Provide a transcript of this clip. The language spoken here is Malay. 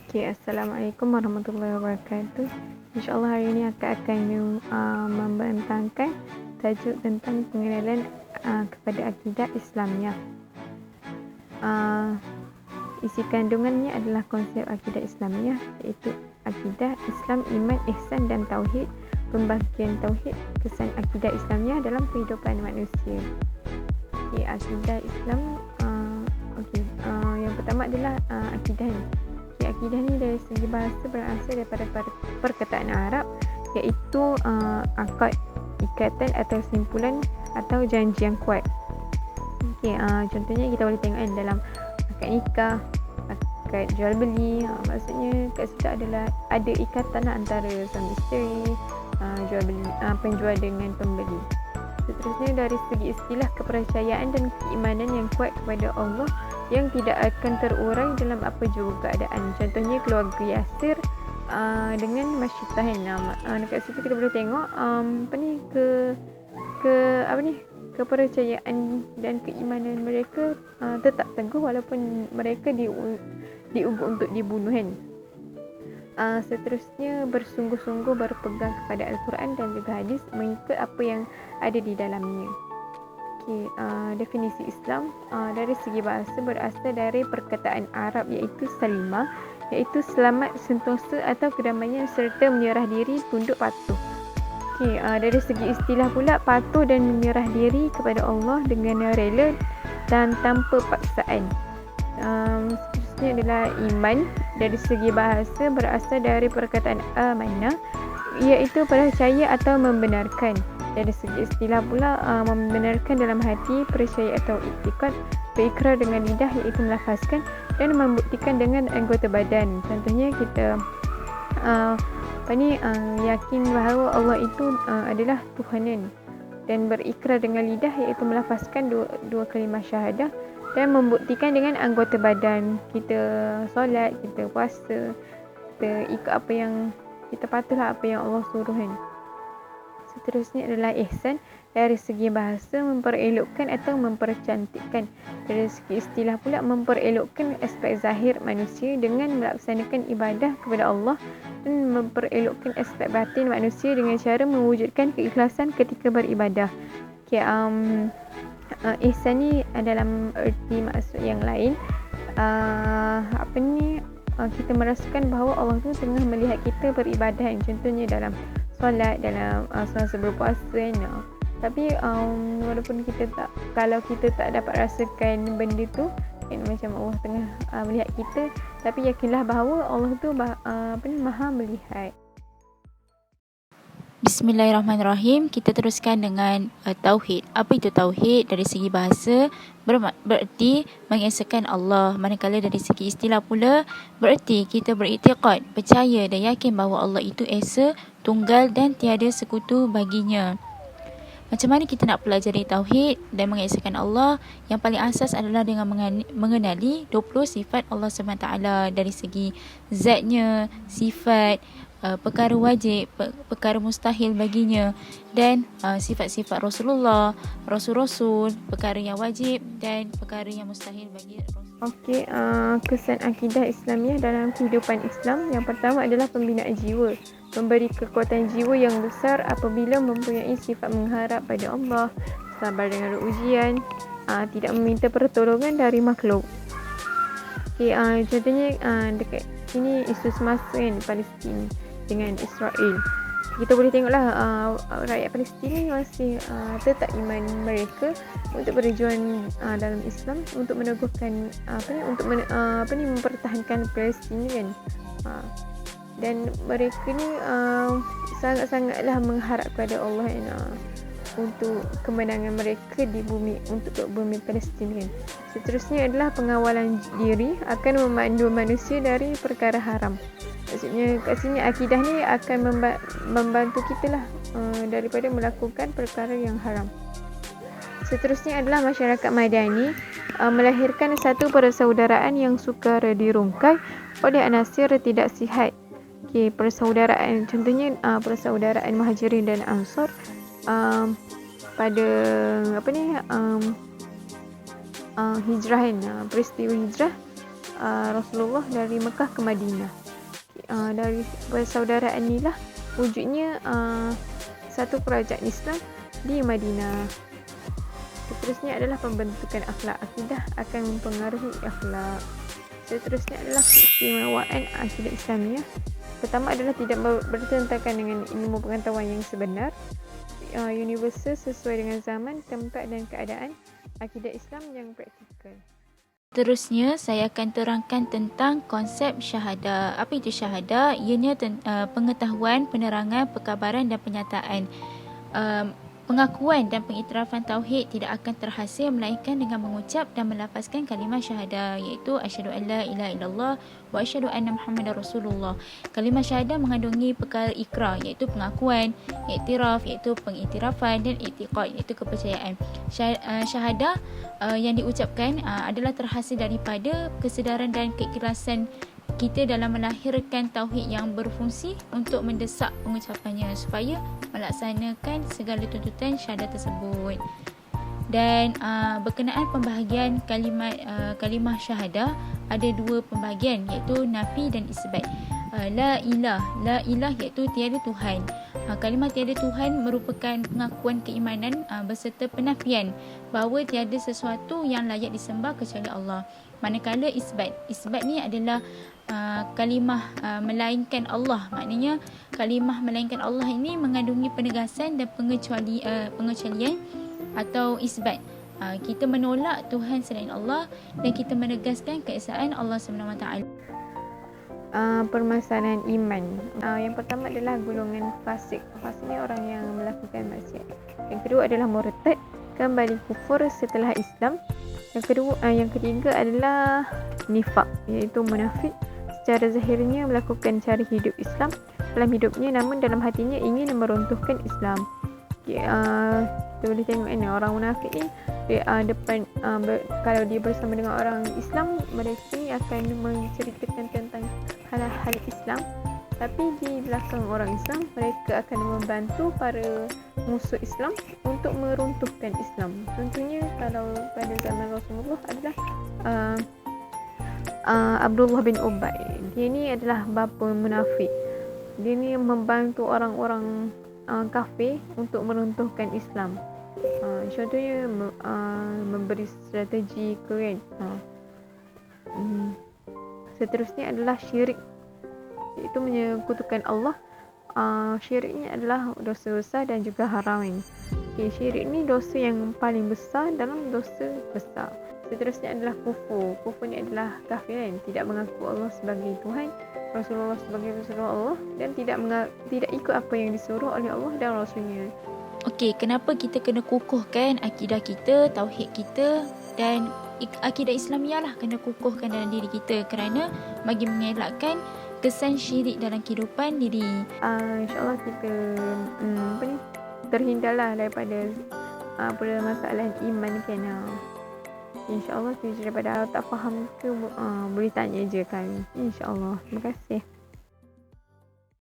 Assalamualaikum warahmatullahi wabarakatuh. InsyaAllah hari ini akan membentangkan tajuk tentang pengenalan kepada akidah Islamiyah. Isi kandungannya adalah konsep akidah Islamiyah, iaitu akidah Islam, iman, ihsan dan tauhid, pembahagian tauhid, kesan akidah Islamiyah dalam kehidupan manusia. Akidah Islam, yang pertama adalah akidah ni. Akidah ni dari segi bahasa berasal daripada perkataan Arab, iaitu akad, ikatan atau simpulan atau janji yang kuat. Contohnya kita boleh tengok dalam akad nikah, akad jual beli. Maksudnya kat situ adalah ada ikatan antara suami isteri, jual beli, penjual dengan pembeli. Seterusnya dari segi istilah kepercayaan dan keimanan yang kuat kepada Allah yang tidak akan terurai dalam apa juga keadaan. Contohnya keluarga Yasir dengan Masyitahin. Dekat situ kita boleh tengok kepercayaan dan keimanan mereka tetap teguh walaupun mereka diugut untuk dibunuh kan. Seterusnya bersungguh-sungguh berpegang kepada Al-Quran dan juga hadis mengikut apa yang ada di dalamnya. Definisi Islam dari segi bahasa berasal dari perkataan Arab iaitu salimah, iaitu selamat, sentosa atau kedamaian serta menyerah diri, tunduk, patuh. Dari segi istilah pula, patuh dan menyerah diri kepada Allah dengan rela dan tanpa paksaan. Seterusnya adalah iman. Dari segi bahasa berasal dari perkataan amanah, iaitu percaya atau membenarkan. Dari segi istilah pula, membenarkan dalam hati, percaya atau iktikad, berikrar dengan lidah iaitu melafazkan, dan membuktikan dengan anggota badan. Contohnya kita yakin bahawa Allah itu adalah Tuhanan, dan berikrar dengan lidah iaitu melafazkan dua kalimah syahadah, dan membuktikan dengan anggota badan. Kita solat, kita puasa, kita ikut apa yang kita patuhlah apa yang Allah suruh kan. Seterusnya adalah ihsan. Dari segi bahasa, memperelokkan atau mempercantikkan. Dari segi istilah pula, memperelokkan aspek zahir manusia dengan melaksanakan ibadah kepada Allah, dan memperelokkan aspek batin manusia dengan cara mewujudkan keikhlasan ketika beribadah. Ihsan ni dalam erti maksud yang lain, kita merasakan bahawa Allah tu tengah melihat kita beribadah. Contohnya dalam solat, dalam semasa berpuasa tapi walaupun kalau kita tak dapat rasakan benda tu macam Allah tengah melihat kita, tapi yakinlah bahawa Allah tu maha melihat. Bismillahirrahmanirrahim. Kita teruskan dengan tauhid. Apa itu tauhid? Dari segi bahasa bererti mengesahkan Allah, manakala dari segi istilah pula bererti kita beriktikad, percaya dan yakin bahawa Allah itu esa, tunggal dan tiada sekutu baginya. Macam mana kita nak pelajari tauhid dan mengesahkan Allah? Yang paling asas adalah dengan mengenali 20 sifat Allah SWT dari segi zatnya, sifat, perkara wajib, perkara mustahil baginya, dan sifat-sifat Rasulullah, Rasul-Rasul, perkara yang wajib dan perkara yang mustahil bagi Rasul. Kesan akidah Islamiyah dalam kehidupan Islam. Yang pertama adalah pembinaan jiwa, memberi kekuatan jiwa yang besar apabila mempunyai sifat mengharap pada Allah, sabar dengan ujian, tidak meminta pertolongan dari makhluk. Contohnya dekat sini isu semasa Palestin dengan Israel. Kita boleh tengoklah rakyat Palestin masih tetap iman mereka untuk berjuang dalam Islam, untuk meneguhkan mempertahankan Palestin kan. Dan mereka ni sangat-sangatlah mengharap kepada Allah untuk kemenangan mereka di bumi, untuk bumi Palestin kan. Seterusnya adalah pengawalan diri akan memandu manusia dari perkara haram. Maksudnya kat sini akidah ni akan membantu kita lah daripada melakukan perkara yang haram. Seterusnya adalah masyarakat madani, melahirkan satu persaudaraan yang sukar dirungkai oleh anasir tidak sihat. Persaudaraan, contohnya persaudaraan Muhajirin dan Ansar pada hijrah kan, peristiwa hijrah Rasulullah dari Mekah ke Madinah. Dari persaudaraan inilah wujudnya satu kerajaan Islam di Madinah. Seterusnya adalah pembentukan akhlak. Akidah akan mempengaruhi akhlak. Seterusnya adalah keistimewaan akidah Islamiah. Pertama adalah tidak bertentangan dengan ilmu pengetahuan yang sebenar, universal sesuai dengan zaman, tempat dan keadaan, akidah Islam yang praktikal. Terusnya, saya akan terangkan tentang konsep syahadah. Apa itu syahadah? Ianya pengetahuan, penerangan, perkabaran dan penyataan. Pengakuan dan pengiktirafan tauhid tidak akan terhasil melainkan dengan mengucap dan melafazkan kalimah syahadah, iaitu asyhadu an la ilaha illallah wa asyhadu anna muhammadar rasulullah. Kalimah syahadah mengandungi perkara ikrar, iaitu pengakuan, iktiraf iaitu pengiktirafan, dan i'tiqad iaitu kepercayaan. Syahadah yang diucapkan adalah terhasil daripada kesedaran dan keikhlasan kita dalam melahirkan tauhid yang berfungsi untuk mendesak pengucapannya supaya melaksanakan segala tuntutan syahadah tersebut. Dan berkenaan pembahagian kalimah syahadah, ada dua pembahagian, iaitu nafi dan isbat. La ilah iaitu tiada Tuhan. Kalimah tiada Tuhan merupakan pengakuan keimanan berserta penafian bahawa tiada sesuatu yang layak disembah kecuali Allah. Manakala isbat ni adalah kalimah melainkan Allah. Maknanya kalimah melainkan Allah ini mengandungi penegasan dan pengecualian atau isbat. Kita menolak Tuhan selain Allah dan kita menegaskan keesaan Allah SWT. Permasalahan iman. Yang pertama adalah golongan fasik. Fasik ni orang yang melakukan maksiat. Yang kedua adalah murtad, kembali kufur setelah Islam. Yang ketiga adalah nifaq, iaitu munafik. Secara zahirnya melakukan cara hidup Islam dalam hidupnya, namun dalam hatinya ingin meruntuhkan Islam. Kita boleh tengok ni orang munafik ni kalau dia bersama dengan orang Islam, mereka ni akan menceritakan tentang hal-hal Islam, tapi di belakang orang Islam mereka akan membantu para musuh Islam untuk meruntuhkan Islam. Contohnya kalau pada zaman Rasulullah adalah Abdullah bin Ubay. Dia ni adalah bapa munafik. Dia ni membantu orang-orang kafir untuk meruntuhkan Islam. Contohnya memberi strategi keren. Seterusnya adalah syirik, iaitu menyekutukan Allah. Syirik ni adalah dosa besar dan juga haram ini. Syirik ni dosa yang paling besar dalam dosa besar. Seterusnya adalah kufur. Kufur ni adalah kafir, tidak mengaku Allah sebagai Tuhan, Rasulullah sebagai Rasulullah Allah, dan tidak ikut apa yang disuruh oleh Allah dan Rasulnya. Okey, kenapa kita kena kukuhkan akidah kita, tauhid kita, dan akidah Islamiah lah kena kukuhkan dalam diri kita, kerana bagi mengelakkan kesan syirik dalam kehidupan diri. InsyaAllah kita terhindarlah daripada masalah iman kan. InsyaAllah kita daripada tak faham ke boleh tanya je kami. InsyaAllah. Terima kasih.